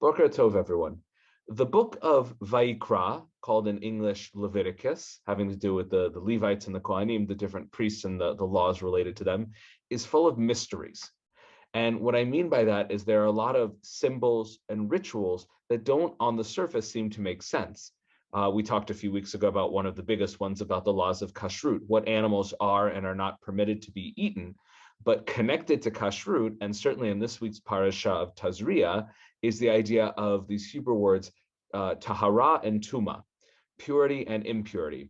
Boker Tov, everyone. The book of Vayikra, called in English Leviticus, having to do with the Levites and the Kohanim, the different priests and the laws related to them, is full of mysteries. And what I mean by that is there are a lot of symbols and rituals that don't on the surface seem to make sense. We talked a few weeks ago about one of the biggest ones about the laws of kashrut, what animals are and are not permitted to be eaten. But connected to kashrut, and certainly in this week's Parasha of Tazria, is the idea of these Hebrew words, tahara and tuma, purity and impurity.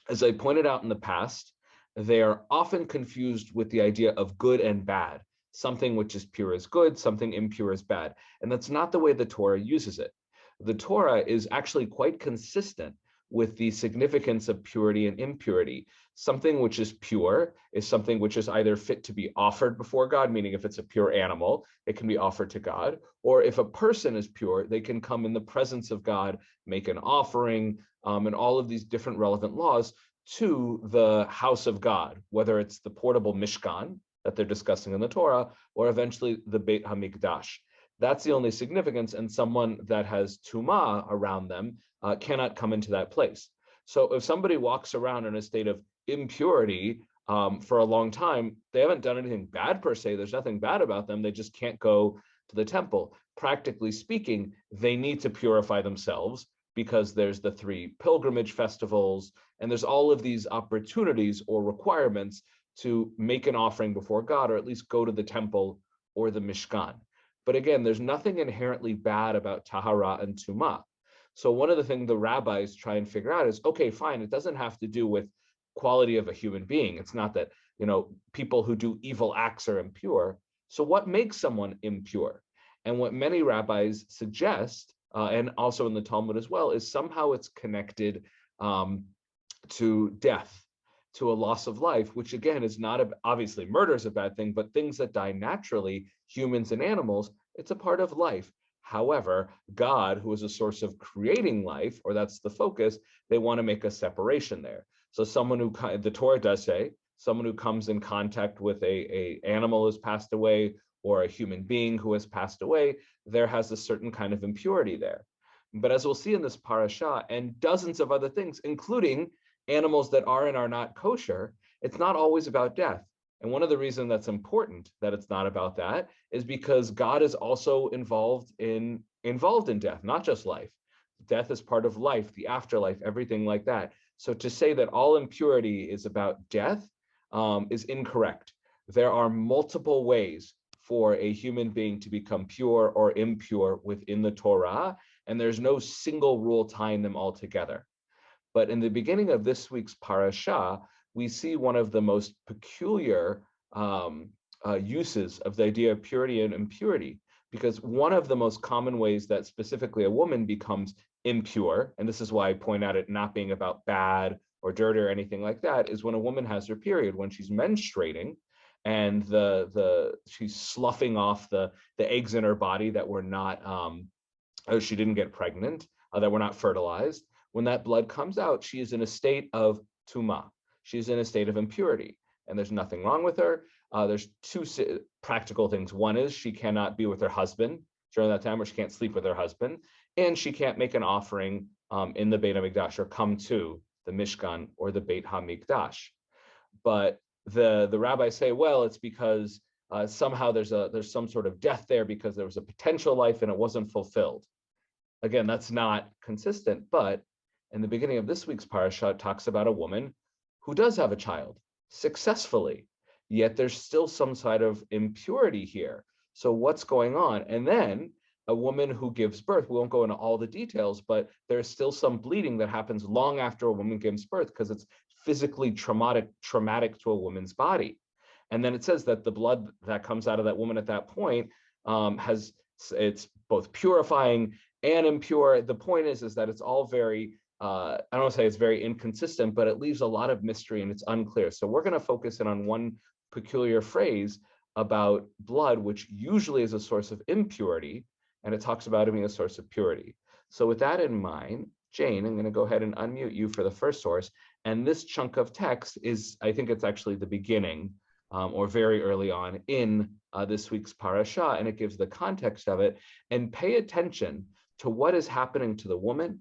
As I pointed out in the past, they are often confused with the idea of good and bad. Something which is pure is good, something impure is bad. And that's not the way the Torah uses it. The Torah is actually quite consistent with the significance of purity and impurity. Something which is pure is something which is either fit to be offered before God, meaning if it's a pure animal, it can be offered to God, or if a person is pure, they can come in the presence of God, make an offering, and all of these different relevant laws to the house of God, whether it's the portable Mishkan that they're discussing in the Torah, or eventually the Beit HaMikdash. That's the only significance, and someone that has Tumah around them cannot come into that place. So if somebody walks around in a state of impurity for a long time, they haven't done anything bad per se. There's nothing bad about them. They just can't go to the temple. Practically speaking, they need to purify themselves because there's the 3 pilgrimage festivals, and there's all of these opportunities or requirements to make an offering before God, or at least go to the temple or the Mishkan. But again, there's nothing inherently bad about tahara and tumah. So one of the things the rabbis try and figure out is, okay, fine, it doesn't have to do with quality of a human being. It's not that, people who do evil acts are impure. So what makes someone impure? And what many rabbis suggest, and also in the Talmud as well, is somehow it's connected to death, to a loss of life, which again is not, obviously murder is a bad thing, but things that die naturally, humans and animals, it's a part of life. However, God, who is a source of creating life, or that's the focus, they want to make a separation there. So someone who, the Torah does say, someone who comes in contact with a animal who has passed away, or a human being who has passed away, there has a certain kind of impurity there. But as we'll see in this parasha, and dozens of other things, including animals that are and are not kosher, it's not always about death. And one of the reasons that's important that it's not about that is because God is also involved in death, not just life. Death is part of life, the afterlife, everything like that. So to say that all impurity is about death is incorrect. There are multiple ways for a human being to become pure or impure within the Torah, and there's no single rule tying them all together. But in the beginning of this week's parasha, we see one of the most peculiar uses of the idea of purity and impurity, because one of the most common ways that specifically a woman becomes impure, and this is why I point out it not being about bad or dirty or anything like that, is when a woman has her period, when she's menstruating, and she's sloughing off the eggs in her body that were not, she didn't get pregnant, that were not fertilized. When that blood comes out, she is in a state of tumah. She's in a state of impurity, and there's nothing wrong with her. There's 2 practical things. One is she cannot be with her husband during that time, or she can't sleep with her husband, and she can't make an offering in the Beit HaMikdash or come to the Mishkan or the Beit HaMikdash. But the rabbis say, well, it's because somehow there's some sort of death there because there was a potential life and it wasn't fulfilled. Again, that's not consistent, but in the beginning of this week's parasha, it talks about a woman who does have a child successfully, yet there's still some side of impurity here. So what's going on? And then a woman who gives birth, we won't go into all the details, but there's still some bleeding that happens long after a woman gives birth because it's physically traumatic to a woman's body. And then it says that the blood that comes out of that woman at that point it's both purifying and impure. The point is that it's all very, I don't want to say it's very inconsistent, but it leaves a lot of mystery and it's unclear. So we're going to focus in on one peculiar phrase about blood, which usually is a source of impurity, and it talks about it being a source of purity. So with that in mind, Jane, I'm going to go ahead and unmute you for the first source. And this chunk of text is, I think it's actually the beginning or very early on in this week's parasha, and it gives the context of it. And pay attention to what is happening to the woman,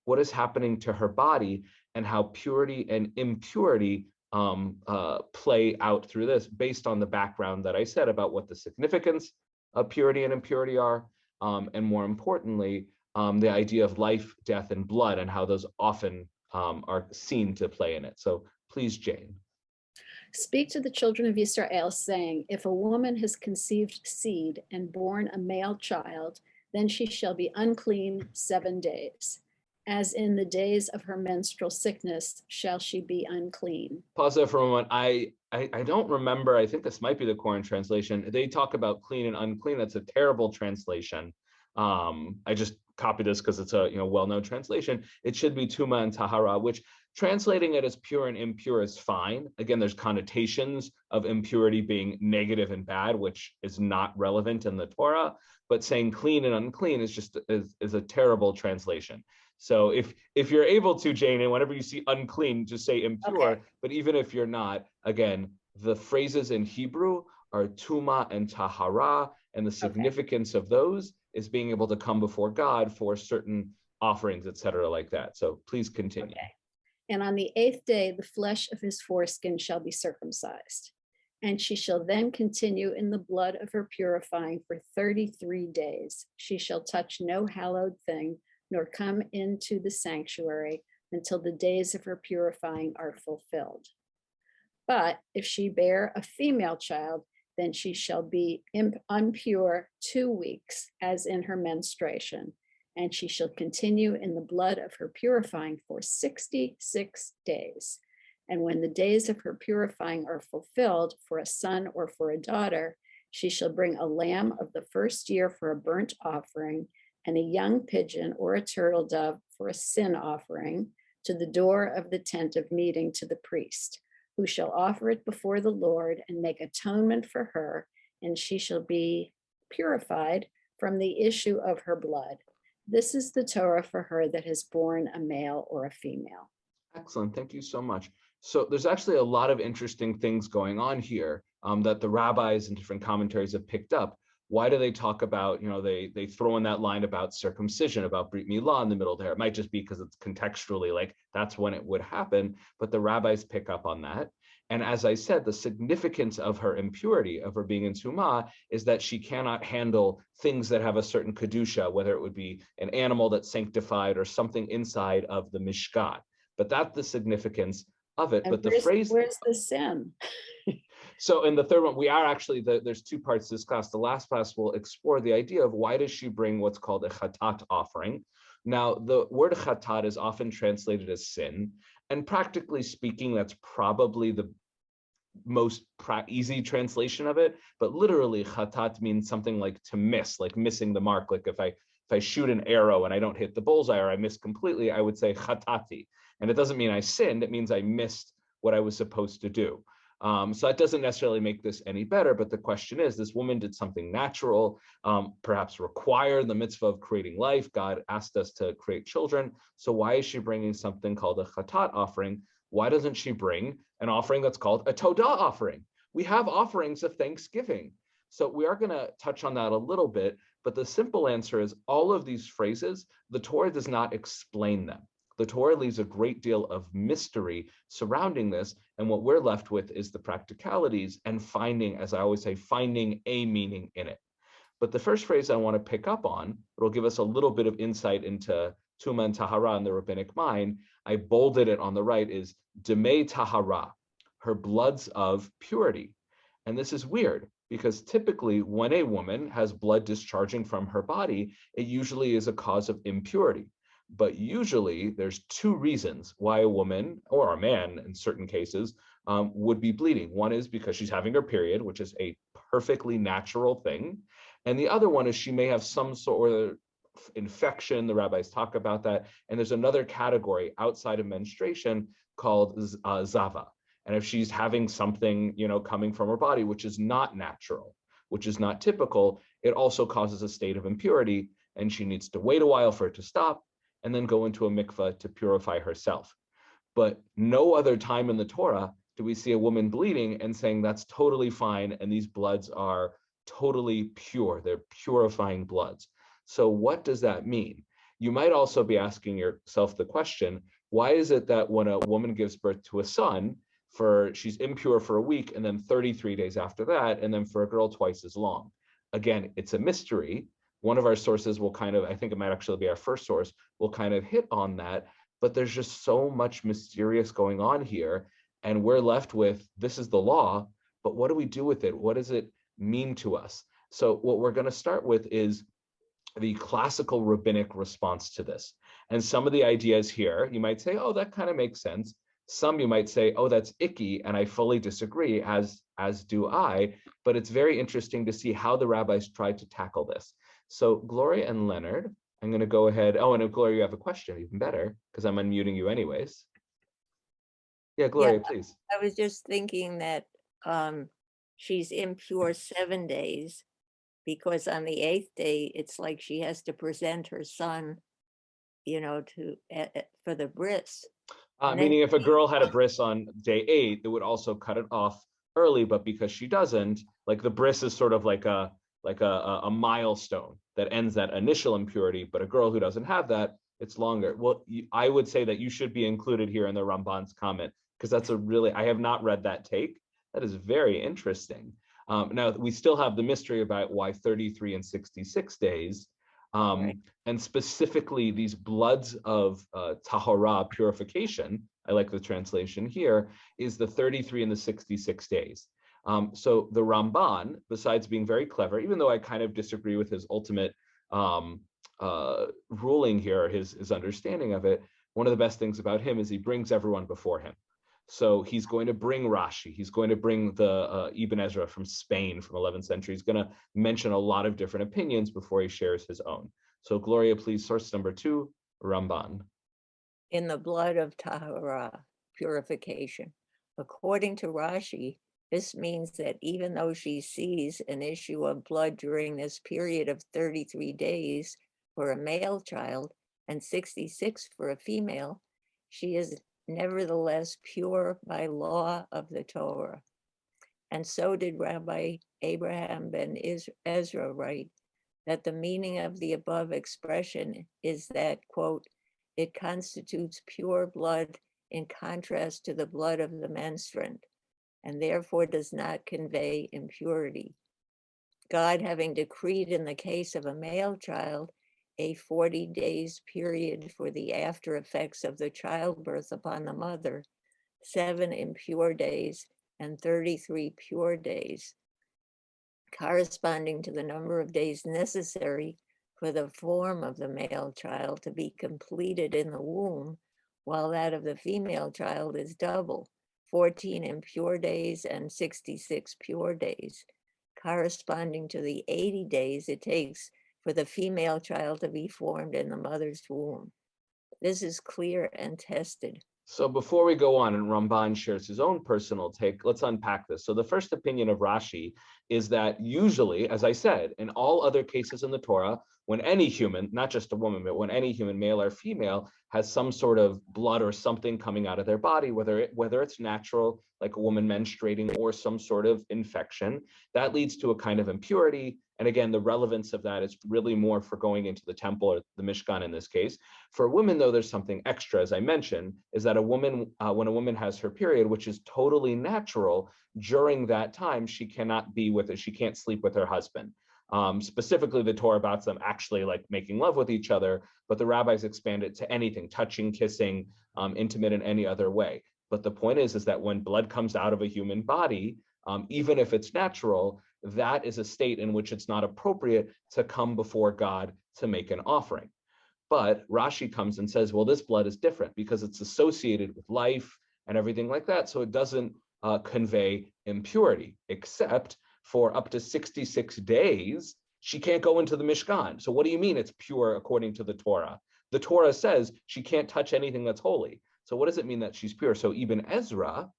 what is happening to her body, and how purity and impurity play out through this based on the background that I said about what the significance of purity and impurity are, and more importantly, the idea of life, death, and blood, and how those often are seen to play in it. So please, Jane. Speak to the children of Israel, saying, if a woman has conceived seed and born a male child, then she shall be unclean 7 days. As in the days of her menstrual sickness shall she be unclean. Pause there for a moment. I don't remember. I think this might be the Koran translation. They talk about clean and unclean. That's a terrible translation. I just copied this because it's a well-known translation. It should be tuma and tahara, which translating it as pure and impure is fine. Again, there's connotations of impurity being negative and bad, which is not relevant in the Torah. But saying clean and unclean is just is a terrible translation. So if you're able to, Jane, and whenever you see unclean, just say impure. Okay. But even if you're not, again, the phrases in Hebrew are tuma and tahara, and the significance of those is being able to come before God for certain offerings, etc., like that. So please continue. Okay. And on the 8th day, the flesh of his foreskin shall be circumcised, and she shall then continue in the blood of her purifying for 33 days. She shall touch no hallowed thing, nor come into the sanctuary until the days of her purifying are fulfilled. But if she bear a female child, then she shall be impure 2 weeks, as in her menstruation, and she shall continue in the blood of her purifying for 66 days. And when the days of her purifying are fulfilled for a son or for a daughter, she shall bring a lamb of the first year for a burnt offering, and a young pigeon or a turtle dove for a sin offering to the door of the tent of meeting to the priest, who shall offer it before the Lord and make atonement for her, and she shall be purified from the issue of her blood. This is the Torah for her that has borne a male or a female. Excellent. Thank you so much. So there's actually a lot of interesting things going on here that the rabbis and different commentaries have picked up. Why do they talk about, they throw in that line about circumcision, about Brit Milah in the middle there? It might just be because it's contextually like that's when it would happen, but the rabbis pick up on that. And as I said, the significance of her impurity, of her being in Tumah, is that she cannot handle things that have a certain Kedusha, whether it would be an animal that's sanctified or something inside of the Mishkan. But that's the significance of it. And but the phrase, where's the sin? So in the third one, we are actually, there's 2 parts to this class. The last class will explore the idea of why does she bring what's called a chatat offering. Now, the word chatat is often translated as sin. And practically speaking, that's probably the most easy translation of it. But literally, chatat means something like to miss, like missing the mark. Like if I shoot an arrow and I don't hit the bullseye or I miss completely, I would say chatati. And it doesn't mean I sinned. It means I missed what I was supposed to do. So that doesn't necessarily make this any better, but the question is, this woman did something natural, perhaps required the mitzvah of creating life. God asked us to create children. So why is she bringing something called a chatat offering? Why doesn't she bring an offering that's called a todah offering? We have offerings of thanksgiving. So we are going to touch on that a little bit, but the simple answer is all of these phrases, the Torah does not explain them. The Torah leaves a great deal of mystery surrounding this, and what we're left with is the practicalities and finding, as I always say, finding a meaning in it. But the first phrase I want to pick up on, it'll give us a little bit of insight into Tuma and Tahara in the rabbinic mind. I bolded it on the right, is Demei Tahara, her bloods of purity. And this is weird, because typically when a woman has blood discharging from her body, it usually is a cause of impurity. But usually there's 2 reasons why a woman or a man in certain cases would be bleeding. One is because she's having her period, which is a perfectly natural thing. And the other one is she may have some sort of infection. The rabbis talk about that. And there's another category outside of menstruation called zava. And if she's having something, coming from her body, which is not natural, which is not typical, it also causes a state of impurity. And she needs to wait a while for it to stop, and then go into a mikveh to purify herself. But no other time in the Torah do we see a woman bleeding and saying that's totally fine and these bloods are totally pure, they're purifying bloods. So what does that mean? You might also be asking yourself the question, why is it that when a woman gives birth to a son, she's impure for a week and then 33 days after that, and then for a girl twice as long? Again, it's a mystery. One of our sources will kind of, I think it might actually be our first source, will kind of hit on that, but there's just so much mysterious going on here. And we're left with, this is the law, but what do we do with it? What does it mean to us? So what we're going to start with is the classical rabbinic response to this. And some of the ideas here, you might say, oh, that kind of makes sense. Some you might say, oh, that's icky, and I fully disagree, as do I, but it's very interesting to see how the rabbis tried to tackle this. So Gloria and Leonard, I'm going to go ahead. Oh, and if Gloria, you have a question, even better, because I'm unmuting you anyways. Yeah, Gloria, please. I was just thinking that she's impure 7 days because on the 8th day, it's like she has to present her son, for the bris. Meaning if a girl had a bris on day 8, it would also cut it off early, but because she doesn't, like the bris is sort of like a milestone that ends that initial impurity, but a girl who doesn't have that, it's longer. Well, I would say that you should be included here in the Ramban's comment, because that's I have not read that take. That is very interesting. Now, we still have the mystery about why 33 and 66 days, Right. and specifically these bloods of tahara, purification, I like the translation here, is the 33 and the 66 days. So the Ramban, besides being very clever, even though I kind of disagree with his ultimate ruling here, his understanding of it, one of the best things about him is he brings everyone before him. So he's going to bring Rashi, he's going to bring the Ibn Ezra from Spain from 11th century. He's going to mention a lot of different opinions before he shares his own. So Gloria, please, source number 2, Ramban. In the blood of Tahara, purification. According to Rashi, this means that even though she sees an issue of blood during this period of 33 days for a male child and 66 for a female, she is nevertheless pure by law of the Torah. And so did Rabbi Abraham ben Ezra write that the meaning of the above expression is that, quote, it constitutes pure blood in contrast to the blood of the menstruant, and therefore does not convey impurity. God having decreed in the case of a male child a 40 days period for the after effects of the childbirth upon the mother, 7 impure days and 33 pure days, corresponding to the number of days necessary for the form of the male child to be completed in the womb, while that of the female child is double, 14 impure days and 66 pure days, corresponding to the 80 days it takes for the female child to be formed in the mother's womb. This is clear and tested. So before we go on and Ramban shares his own personal take, let's unpack this. So the first opinion of Rashi is that usually, as I said, in all other cases in the Torah, when any human, not just a woman, but when any human, male or female, has some sort of blood or something coming out of their body, whether it's natural, like a woman menstruating, or some sort of infection, that leads to a kind of impurity. And again, the relevance of that is really more for going into the temple or the Mishkan in this case. For women, though, there's something extra, as I mentioned, is that a woman, when a woman has her period, which is totally natural, during that time, she cannot be with it. She can't sleep with her husband. Specifically, the Torah about them actually like making love with each other, but the rabbis expand it to anything, touching, kissing, intimate in any other way. But the point is that when blood comes out of a human body, even if it's natural, that is a state in which it's not appropriate to come before God to make an offering. But Rashi comes and says, well, this blood is different because it's associated with life and everything like that. So it doesn't convey impurity, except for up to 66 days, she can't go into the Mishkan. So what do you mean it's pure according to the Torah? The Torah says she can't touch anything that's holy. So what does it mean that she's pure? So Ibn Ezra,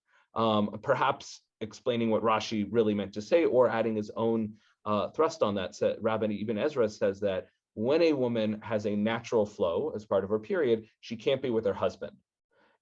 perhaps explaining what Rashi really meant to say or adding his own thrust on that, Rabbi Ibn Ezra says that when a woman has a natural flow as part of her period, she can't be with her husband.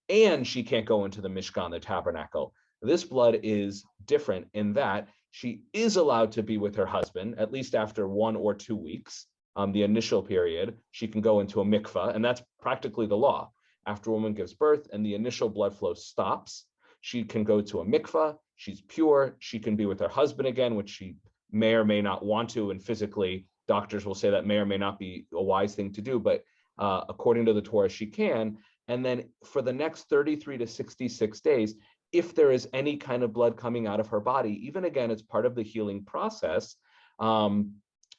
And she can't go into the Mishkan, the tabernacle. This blood is different in that she is allowed to be with her husband, at least after 1 or 2 weeks, the initial period. She can go into a mikvah, and that's practically the law. After a woman gives birth and the initial blood flow stops, she can go to a mikvah. She's pure. She can be with her husband again, which she may or may not want to. And physically, doctors will say that may or may not be a wise thing to do. But according to the Torah, she can. And then for the next 33 to 66 days, if there is any kind of blood coming out of her body, even again, it's part of the healing process,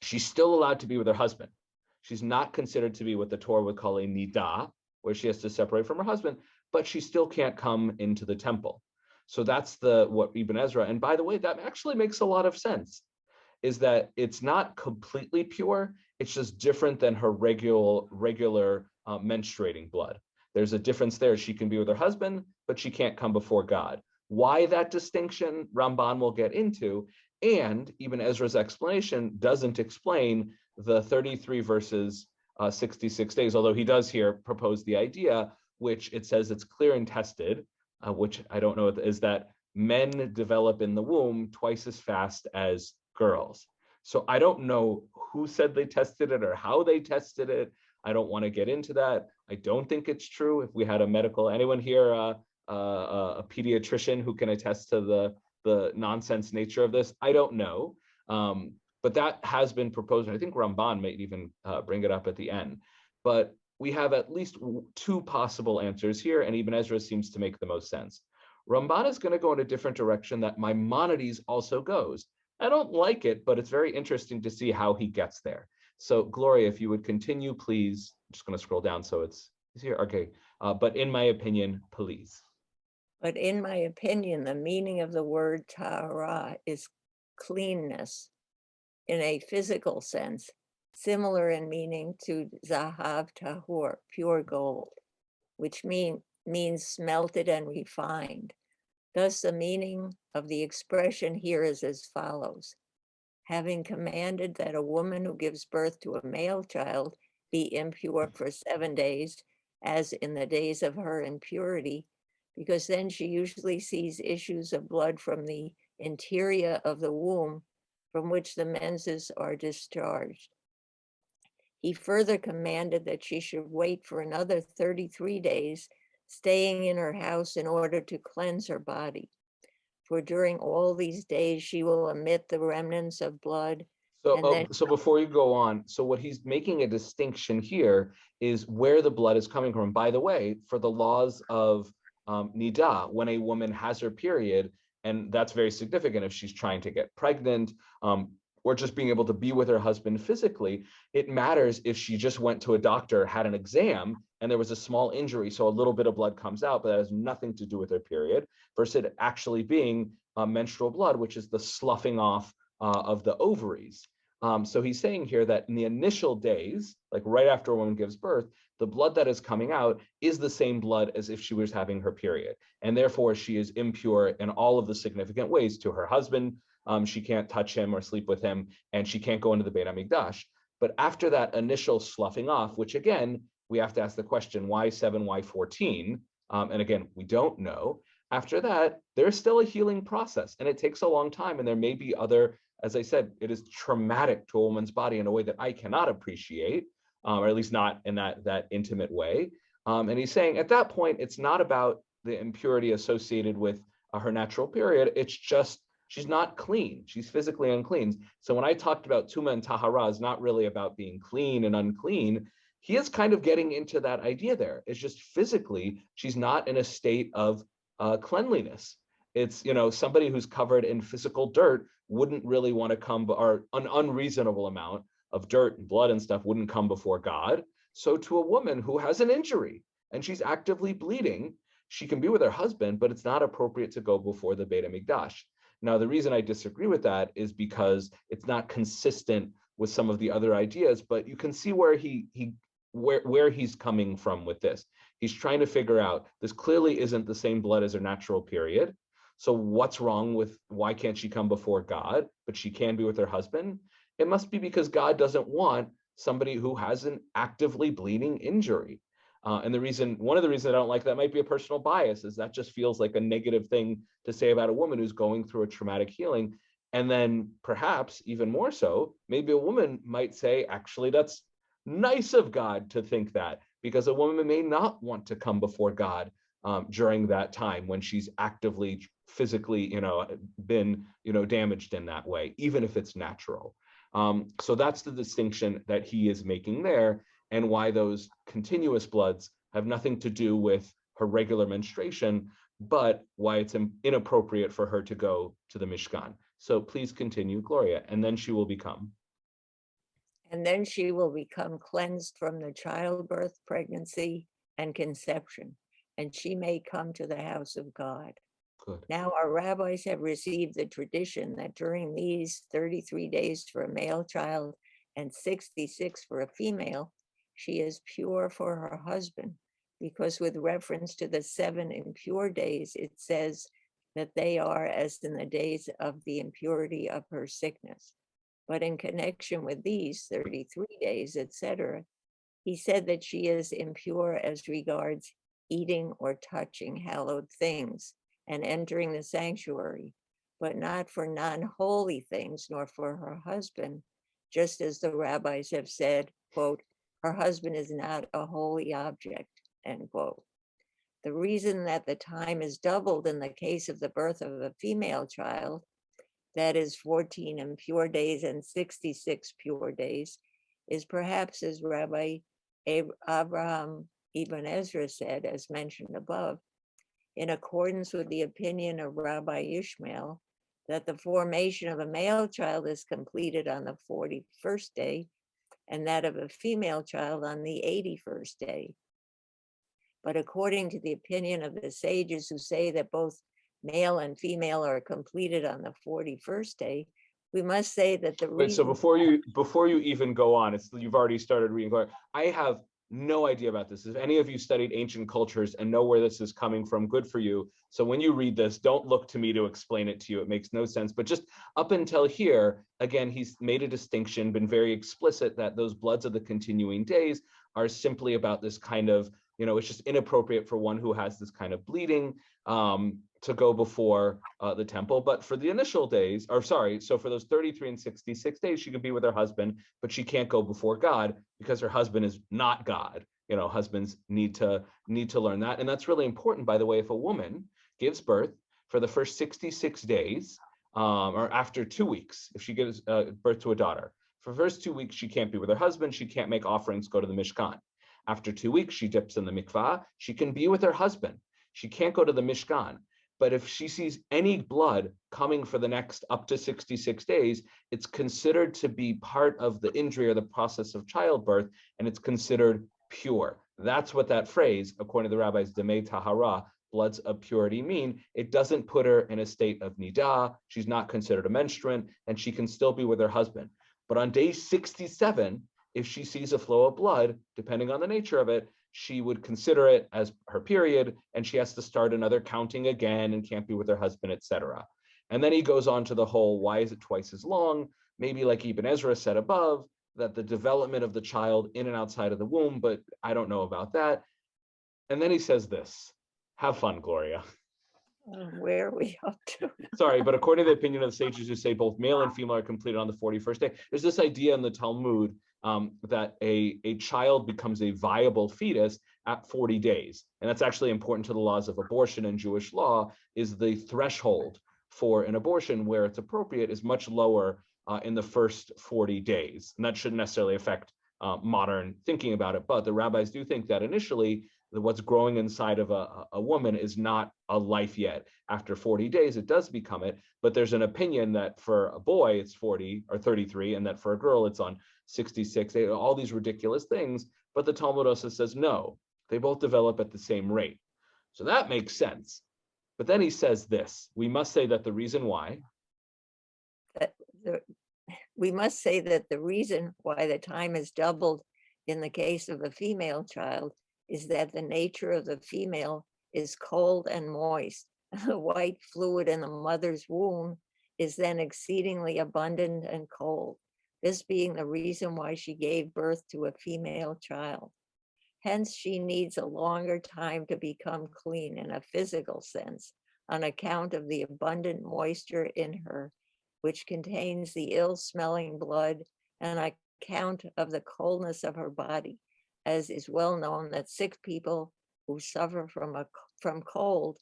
she's still allowed to be with her husband. She's not considered to be what the Torah would call a nidah, where she has to separate from her husband, but she still can't come into the temple. So that's what Ibn Ezra, and by the way, that actually makes a lot of sense, is that it's not completely pure, it's just different than her regular menstruating blood. There's a difference there. She can be with her husband, but she can't come before God. Why that distinction, Ramban will get into, and Ibn Ezra's explanation doesn't explain the 33 versus 66 days, although he does here propose the idea, which it says it's clear and tested, which I don't know, is that men develop in the womb twice as fast as girls. So I don't know who said they tested it or how they tested it. I don't want to get into that. I don't think it's true. If we had anyone here, a pediatrician who can attest to the nonsense nature of this, I don't know. But that has been proposed. And I think Ramban might even bring it up at the end. But we have at least 2 possible answers here, and Ibn Ezra seems to make the most sense. Ramban is going to go in a different direction that Maimonides also goes. I don't like it, but it's very interesting to see how he gets there. So Gloria, if you would continue, please. I'm just going to scroll down so it's here. Okay. But in my opinion, please. But in my opinion, the meaning of the word tahara is cleanness in a physical sense, similar in meaning to zahav tahor, pure gold, which means smelted and refined. Thus, the meaning of the expression here is as follows: having commanded that a woman who gives birth to a male child be impure for 7 days, as in the days of her impurity, because then she usually sees issues of blood from the interior of the womb, from which the menses are discharged. He further commanded that she should wait for another 33 days, staying in her house in order to cleanse her body. For during all these days, she will emit the remnants of blood. So before you go on, so what he's making a distinction here is where the blood is coming from. By the way, for the laws of nidah, when a woman has her period, and that's very significant if she's trying to get pregnant, or just being able to be with her husband physically, it matters if she just went to a doctor, had an exam, and there was a small injury, so a little bit of blood comes out, but that has nothing to do with her period, versus it actually being menstrual blood, which is the sloughing off of the ovaries. So he's saying here that in the initial days, like right after a woman gives birth, the blood that is coming out is the same blood as if she was having her period. And therefore, she is impure in all of the significant ways to her husband. She can't touch him or sleep with him, and she can't go into the Beit HaMikdash. But after that initial sloughing off, which again, we have to ask the question, why 7, why 14? And again, we don't know. After that, there's still a healing process, and it takes a long time. And there may be other, as I said, it is traumatic to a woman's body in a way that I cannot appreciate, or at least not in that intimate way. And he's saying at that point, it's not about the impurity associated with her natural period. It's just she's not clean. She's physically unclean. So when I talked about tuma and tahara, is not really about being clean and unclean. He is kind of getting into that idea there. It's just physically, she's not in a state of cleanliness. It's, somebody who's covered in physical dirt wouldn't really want to come, or an unreasonable amount of dirt and blood and stuff wouldn't come before God. So to a woman who has an injury and she's actively bleeding, she can be with her husband, but it's not appropriate to go before the Beit HaMikdash. Now, the reason I disagree with that is because it's not consistent with some of the other ideas, but you can see where where he's coming from with this. He's trying to figure out, this clearly isn't the same blood as her natural period. So what's wrong with, why can't she come before God, but she can be with her husband? It must be because God doesn't want somebody who has an actively bleeding injury. And one of the reasons I don't like that might be a personal bias, is that just feels like a negative thing to say about a woman who's going through a traumatic healing. And then perhaps even more so, maybe a woman might say, actually, that's nice of God to think that, because a woman may not want to come before God during that time when she's actively physically, been, damaged in that way, even if it's natural. So that's the distinction that he is making there, and why those continuous bloods have nothing to do with her regular menstruation, but why it's inappropriate for her to go to the Mishkan. So please continue, Gloria, and then she will become. And then she will become cleansed from the childbirth, pregnancy, and conception, and she may come to the house of God. Good. Now our rabbis have received the tradition that during these 33 days for a male child and 66 for a female, she is pure for her husband, because with reference to the 7 impure days, it says that they are as in the days of the impurity of her sickness. But in connection with these 33 days, etc., he said that she is impure as regards eating or touching hallowed things and entering the sanctuary, but not for non-holy things, nor for her husband, just as the rabbis have said, quote, her husband is not a holy object, end quote. The reason that the time is doubled in the case of the birth of a female child, that is 14 impure days and 66 pure days, is perhaps, as Rabbi Abraham Ibn Ezra said, as mentioned above, in accordance with the opinion of Rabbi Ishmael, that the formation of a male child is completed on the 41st day, and that of a female child on the 81st day. But according to the opinion of the sages who say that both male and female are completed on the 41st day, we must say that the Wait, so reason— before you even go on, you've already started reading. I have no idea about this. If any of you studied ancient cultures and know where this is coming from, good for you. So when you read this, don't look to me to explain it to you. It makes no sense. But just up until here, again, he's made a distinction, been very explicit that those bloods of the continuing days are simply about this kind of, it's just inappropriate for one who has this kind of bleeding to go before the temple. But for the initial days, so for those 33 and 66 days, she can be with her husband, but she can't go before God because her husband is not God. Husbands need to learn that. And that's really important, by the way. If a woman gives birth for the first 66 days, or after 2 weeks, if she gives birth to a daughter, for the first 2 weeks, she can't be with her husband. She can't make offerings, go to the Mishkan. After 2 weeks, she dips in the mikvah. She can be with her husband. She can't go to the Mishkan. But if she sees any blood coming for the next up to 66 days, it's considered to be part of the injury or the process of childbirth, and it's considered pure. That's what that phrase, according to the rabbis, demei tahara, bloods of purity, mean. It doesn't put her in a state of nidah. She's not considered a menstruant, and she can still be with her husband. But on day 67, if she sees a flow of blood, depending on the nature of it, she would consider it as her period, and she has to start another counting again and can't be with her husband, etc. And then he goes on to the whole, why is it twice as long? Maybe like Ibn Ezra said above, that the development of the child in and outside of the womb, but I don't know about that. And then he says this, have fun, Gloria. Where are we up to? Sorry, but according to the opinion of the sages who say both male and female are completed on the 41st day, there's this idea in the Talmud that a child becomes a viable fetus at 40 days. And that's actually important to the laws of abortion in Jewish law, is the threshold for an abortion where it's appropriate is much lower in the first 40 days. And that shouldn't necessarily affect modern thinking about it. But the rabbis do think that initially, what's growing inside of a woman is not a life yet. After 40 days, it does become it. But there's an opinion that for a boy, it's 40 or 33, and that for a girl, it's on 66, all these ridiculous things. But the Talmud also says, no, they both develop at the same rate. So that makes sense. But then he says this, we must say that the reason why. We must say that the reason why the time is doubled in the case of a female child is that the nature of the female is cold and moist. The white fluid in the mother's womb is then exceedingly abundant and cold, this being the reason why she gave birth to a female child. Hence, she needs a longer time to become clean in a physical sense on account of the abundant moisture in her, which contains the ill-smelling blood, and on account of the coldness of her body, as is well known that sick people who suffer from cold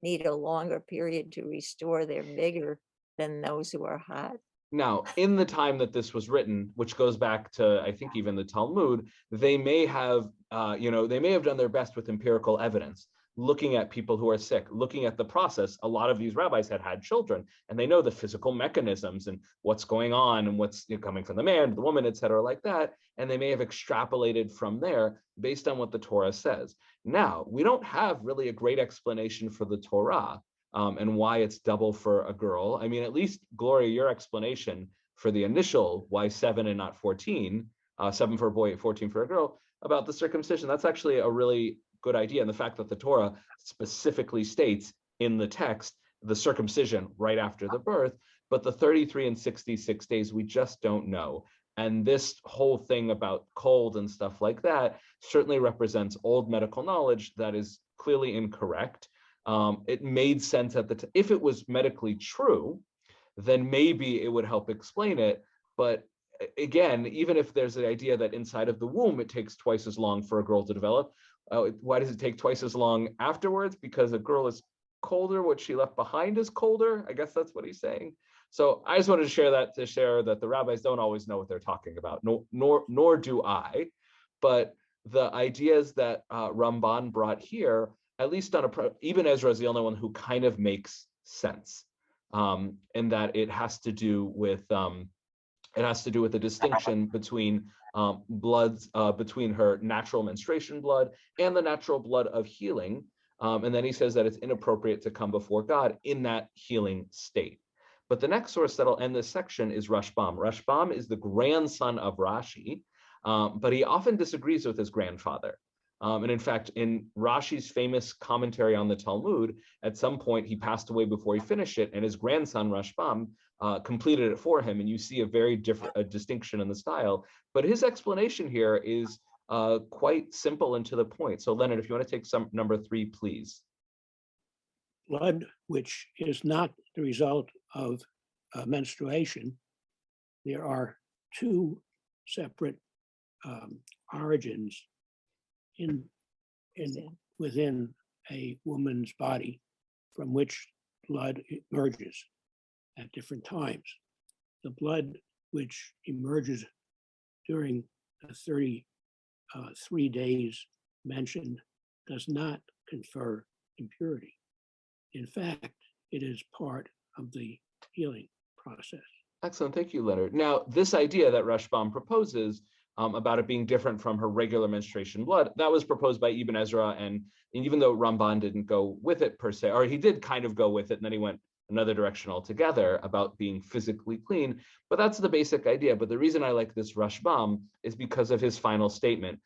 need a longer period to restore their vigor than those who are hot. Now, in the time that this was written, which goes back to, I think, even the Talmud, they may have, they may have done their best with empirical evidence, looking at people who are sick, looking at the process. A lot of these rabbis had children, and they know the physical mechanisms and what's going on and what's coming from the man, the woman, et cetera, like that. And they may have extrapolated from there based on what the Torah says. Now, we don't have really a great explanation for the Torah. And why it's double for a girl. I mean, at least, Gloria, your explanation for the initial why 7 and not 14, 7 for a boy, 14 for a girl, about the circumcision, that's actually a really good idea. And the fact that the Torah specifically states in the text the circumcision right after the birth, but the 33 and 66 days, we just don't know. And this whole thing about cold and stuff like that certainly represents old medical knowledge that is clearly incorrect. It made sense at the time. If it was medically true, then maybe it would help explain it. But again, even if there's the idea that inside of the womb, it takes twice as long for a girl to develop, why does it take twice as long afterwards? Because a girl is colder, what she left behind is colder. I guess that's what he's saying. So I just wanted to share that the rabbis don't always know what they're talking about, nor do I. But the ideas that Ramban brought here, at least even Ezra is the only one who kind of makes sense, in that it has to do with the distinction between bloods, between her natural menstruation blood and the natural blood of healing. And then he says that it's inappropriate to come before God in that healing state. But the next source that'll end this section is Rashbam. Rashbam is the grandson of Rashi, but he often disagrees with his grandfather. And in fact, in Rashi's famous commentary on the Talmud, at some point he passed away before he finished it, and his grandson Rashbam completed it for him. And you see a very different distinction in the style. But his explanation here is quite simple and to the point. So Leonard, if you want to take some number 3, please. Blood, which is not the result of menstruation, there are 2 separate origins within a woman's body from which blood emerges at different times. The blood which emerges during the 33 days mentioned does not confer impurity. In fact, it is part of the healing process. Excellent, thank you, Leonard. Now, this idea that Rashbam proposes about it being different from her regular menstruation blood, that was proposed by Ibn Ezra, and even though Ramban didn't go with it per se, or he did kind of go with it, and then he went another direction altogether about being physically clean, but that's the basic idea. But the reason I like this Rashbam is because of his final statement,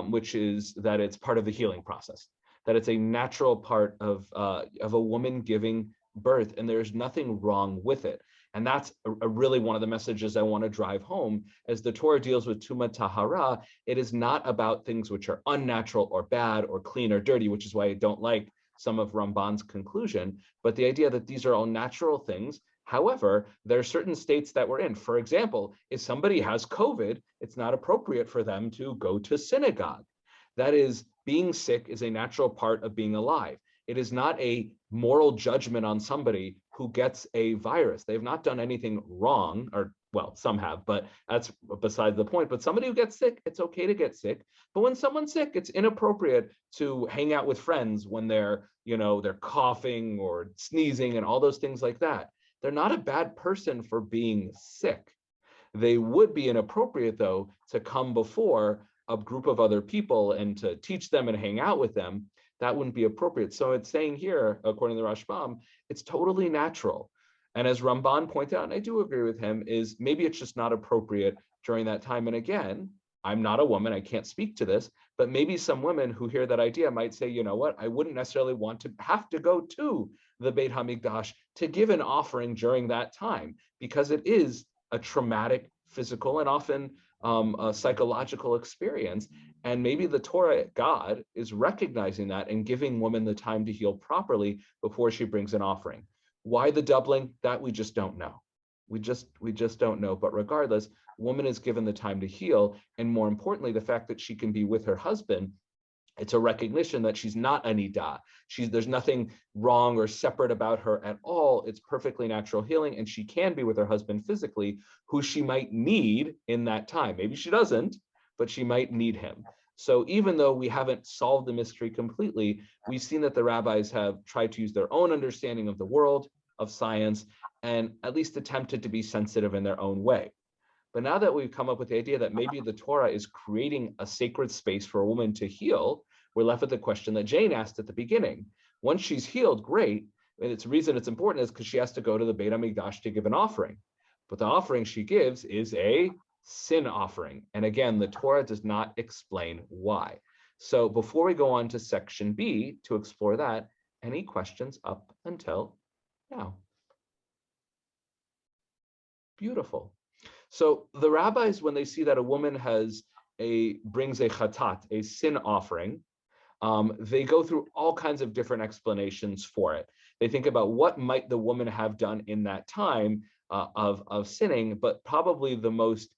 which is that it's part of the healing process, that it's a natural part of a woman giving birth, and there's nothing wrong with it. And that's really one of the messages I want to drive home. As the Torah deals with Tuma Tahara, it is not about things which are unnatural or bad or clean or dirty, which is why I don't like some of Ramban's conclusion, but the idea that these are all natural things. However, there are certain states that we're in. For example, if somebody has COVID, it's not appropriate for them to go to synagogue. That is, being sick is a natural part of being alive. It is not a moral judgment on somebody who gets a virus. They have not done anything wrong, or well, some have, but that's beside the point. But somebody who gets sick, it's okay to get sick. But when someone's sick, it's inappropriate to hang out with friends when they're coughing or sneezing and all those things like that. They're not a bad person for being sick. They would be inappropriate, though, to come before a group of other people and to teach them and hang out with them. That wouldn't be appropriate. So it's saying here, according to Rashbam, it's totally natural. And as Ramban pointed out, and I do agree with him, is maybe it's just not appropriate during that time. And again, I'm not a woman, I can't speak to this, but maybe some women who hear that idea might say, you know what, I wouldn't necessarily want to have to go to the Beit HaMikdash to give an offering during that time, because it is a traumatic, physical, and often a psychological experience. And maybe the Torah, God, is recognizing that and giving women the time to heal properly before she brings an offering. Why the doubling? That we just don't know. We just don't know. But regardless, woman is given the time to heal. And more importantly, the fact that she can be with her husband, it's a recognition that she's not a nidah. There's nothing wrong or separate about her at all. It's perfectly natural healing, and she can be with her husband physically, who she might need in that time. Maybe she doesn't, but she might need him. So even though we haven't solved the mystery completely, we've seen that the rabbis have tried to use their own understanding of the world, of science, and at least attempted to be sensitive in their own way. But now that we've come up with the idea that maybe the Torah is creating a sacred space for a woman to heal, we're left with the question that Jane asked at the beginning. Once she's healed, great. And the reason it's important is because she has to go to the Beit HaMikdash to give an offering. But the offering she gives is a sin offering. And again, the Torah does not explain why. So before we go on to section B to explore that, any questions up until now? Beautiful. So the rabbis, when they see that a woman brings a chatat, a sin offering, they go through all kinds of different explanations for it. They think about what might the woman have done in that time of sinning, but probably the most,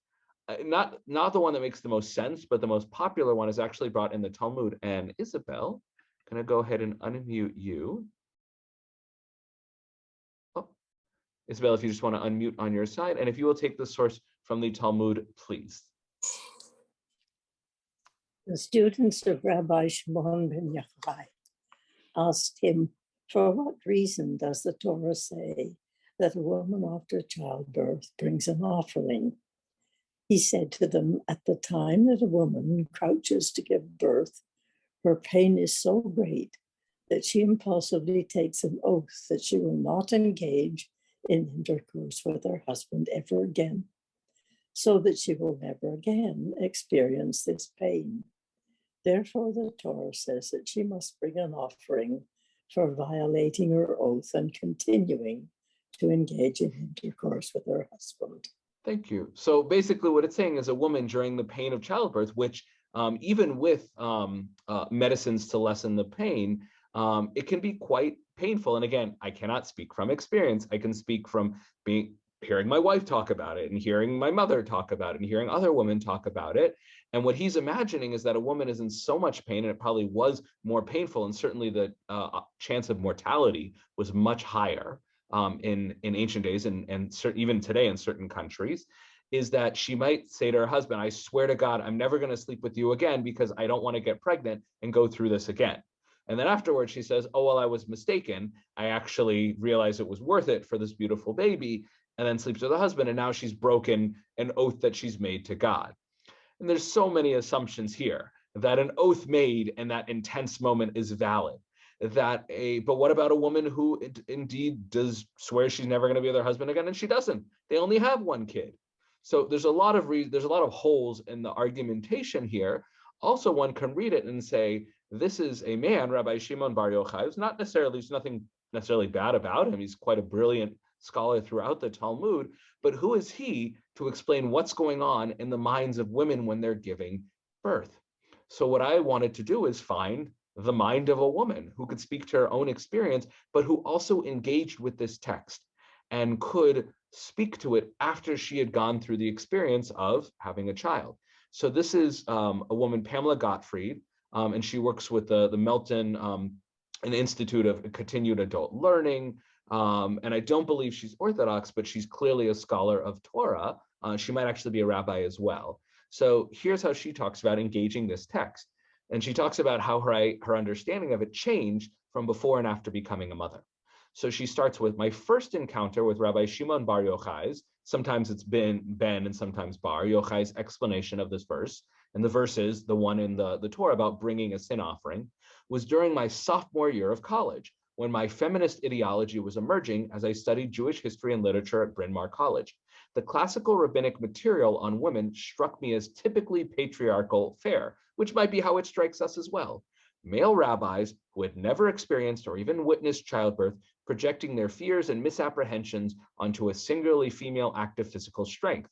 not the one that makes the most sense, but the most popular one is actually brought in the Talmud. And Isabel, can I go ahead and unmute you? Isabel, if you just want to unmute on your side, and if you will take the source from the Talmud, please. The students of Rabbi Shimon ben Yochai asked him, for what reason does the Torah say that a woman after childbirth brings an offering? He said to them, at the time that a woman crouches to give birth, her pain is so great that she impulsively takes an oath that she will not engage in intercourse with her husband ever again, so that she will never again experience this pain. Therefore, the Torah says that she must bring an offering for violating her oath and continuing to engage in intercourse with her husband. Thank you. So basically what it's saying is a woman during the pain of childbirth, which even with medicines to lessen the pain, it can be quite painful. And again, I cannot speak from experience. I can speak from hearing my wife talk about it and hearing my mother talk about it and hearing other women talk about it. And what he's imagining is that a woman is in so much pain, and it probably was more painful, and certainly the chance of mortality was much higher in ancient days, and even today in certain countries, is that she might say to her husband, I swear to God, I'm never going to sleep with you again because I don't want to get pregnant and go through this again. And then afterwards she says, oh, well, I was mistaken. I actually realized it was worth it for this beautiful baby, and then sleeps with her husband. And now she's broken an oath that she's made to God. And there's so many assumptions here that an oath made in that intense moment is valid. But what about a woman who indeed does swear she's never going to be with her husband again, and she doesn't? They only have one kid. So there's a lot of holes in the argumentation here. Also, one can read it and say, this is a man, Rabbi Shimon Bar Yochai, who's there's nothing necessarily bad about him. He's quite a brilliant scholar throughout the Talmud, but who is he to explain what's going on in the minds of women when they're giving birth? So what I wanted to do is find the mind of a woman who could speak to her own experience, but who also engaged with this text and could speak to it after she had gone through the experience of having a child. So this is a woman, Pamela Gottfried, and she works with the Melton an Institute of Continued Adult Learning. And I don't believe she's Orthodox, but she's clearly a scholar of Torah. She might actually be a rabbi as well. So here's how she talks about engaging this text. And she talks about how her understanding of it changed from before and after becoming a mother. So she starts with, my first encounter with Rabbi Shimon Bar Yochai's, sometimes it's Ben and sometimes Bar Yochai's explanation of this verse, and the verse is the one in the Torah about bringing a sin offering, was during my sophomore year of college, when my feminist ideology was emerging as I studied Jewish history and literature at Bryn Mawr College. The classical rabbinic material on women struck me as typically patriarchal fare, which might be how it strikes us as well. Male rabbis who had never experienced or even witnessed childbirth, projecting their fears and misapprehensions onto a singularly female act of physical strength.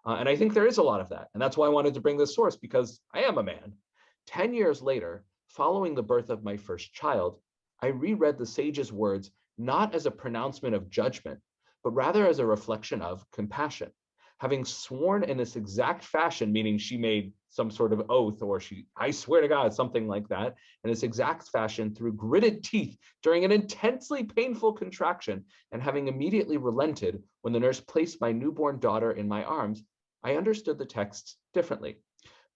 And I think there is a lot of that. And that's why I wanted to bring this source, because I am a man. 10 years later, following the birth of my first child, I reread the sage's words not as a pronouncement of judgment, but rather as a reflection of compassion. Having sworn in this exact fashion, meaning she made some sort of oath, or I swear to God, something like that, in this exact fashion through gritted teeth during an intensely painful contraction, and having immediately relented when the nurse placed my newborn daughter in my arms, I understood the texts differently.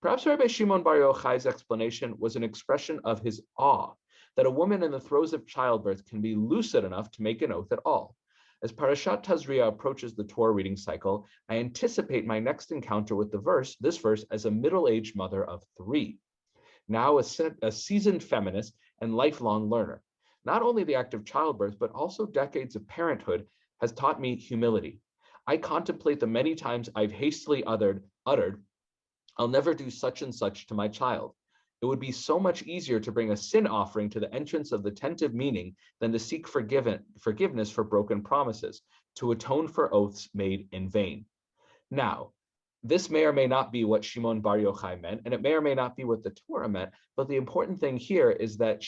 Perhaps Rabbi Shimon Bar Yochai's explanation was an expression of his awe that a woman in the throes of childbirth can be lucid enough to make an oath at all. As Parashat Tazria approaches the Torah reading cycle, I anticipate my next encounter with this verse as a middle-aged mother of 3, now a seasoned feminist and lifelong learner. Not only the act of childbirth, but also decades of parenthood has taught me humility. I contemplate the many times I've hastily uttered, I'll never do such and such to my child. It would be so much easier to bring a sin offering to the entrance of the tent of meaning than to seek forgiveness for broken promises, to atone for oaths made in vain. Now, this may or may not be what Shimon Bar Yochai meant, and it may or may not be what the Torah meant, but the important thing here is that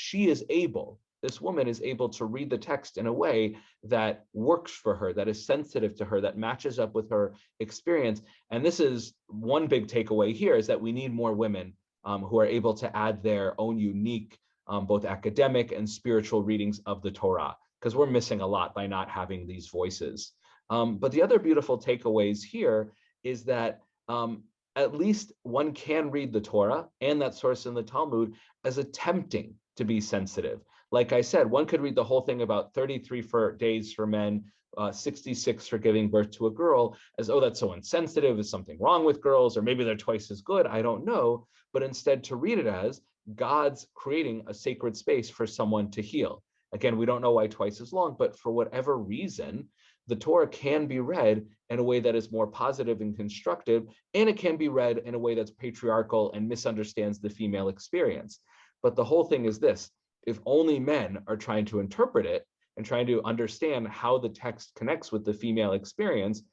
this woman is able to read the text in a way that works for her, that is sensitive to her, that matches up with her experience. And this is one big takeaway here, is that we need more women who are able to add their own unique, both academic and spiritual readings of the Torah, because we're missing a lot by not having these voices. But the other beautiful takeaways here is that at least one can read the Torah and that source in the Talmud as attempting to be sensitive. Like I said, one could read the whole thing about 33 days for men, 66 for giving birth to a girl, as, oh, that's so insensitive, is something wrong with girls, or maybe they're twice as good, I don't know, but instead to read it as God's creating a sacred space for someone to heal. Again, we don't know why twice as long, but for whatever reason, the Torah can be read in a way that is more positive and constructive, and it can be read in a way that's patriarchal and misunderstands the female experience. But the whole thing is this: if only men are trying to interpret it and trying to understand how the text connects with the female experience,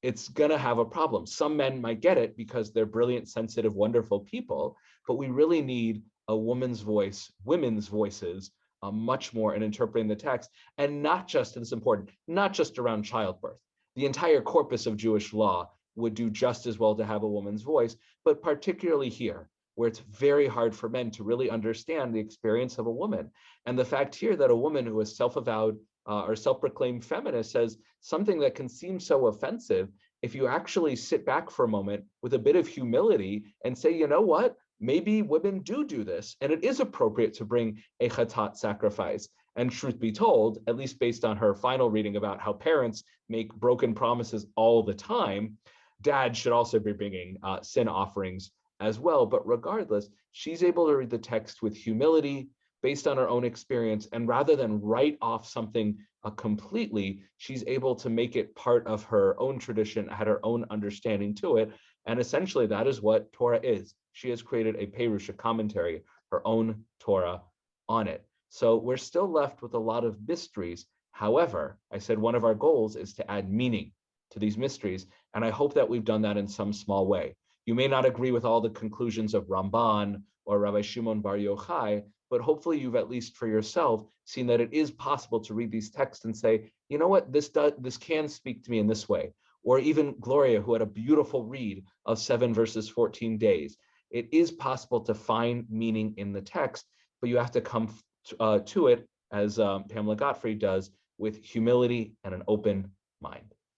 it's going to have a problem. Some men might get it because they're brilliant, sensitive, wonderful people, but we really need a woman's voice, women's voices, much more in interpreting the text, and not just, and it's important, not just around childbirth. The entire corpus of Jewish law would do just as well to have a woman's voice, but particularly here, where it's very hard for men to really understand the experience of a woman. And the fact here that a woman who is self-avowed or self-proclaimed feminist says something that can seem so offensive, if you actually sit back for a moment with a bit of humility and say, you know what, maybe women do this, and it is appropriate to bring a chatat sacrifice. And truth be told, at least based on her final reading about how parents make broken promises all the time, dad should also be bringing sin offerings as well. But regardless, she's able to read the text with humility based on her own experience. And rather than write off something completely, she's able to make it part of her own tradition, had her own understanding to it. And essentially, that is what Torah is. She has created a Perush, a commentary, her own Torah on it. So we're still left with a lot of mysteries. However, I said one of our goals is to add meaning to these mysteries. And I hope that we've done that in some small way. You may not agree with all the conclusions of Ramban or Rabbi Shimon Bar Yochai, but hopefully you've at least for yourself seen that it is possible to read these texts and say, you know what, this can speak to me in this way. Or even Gloria, who had a beautiful read of 7 verses 14 days. It is possible to find meaning in the text, but you have to come to it, as Pamela Gottfried does, with humility and an open mind.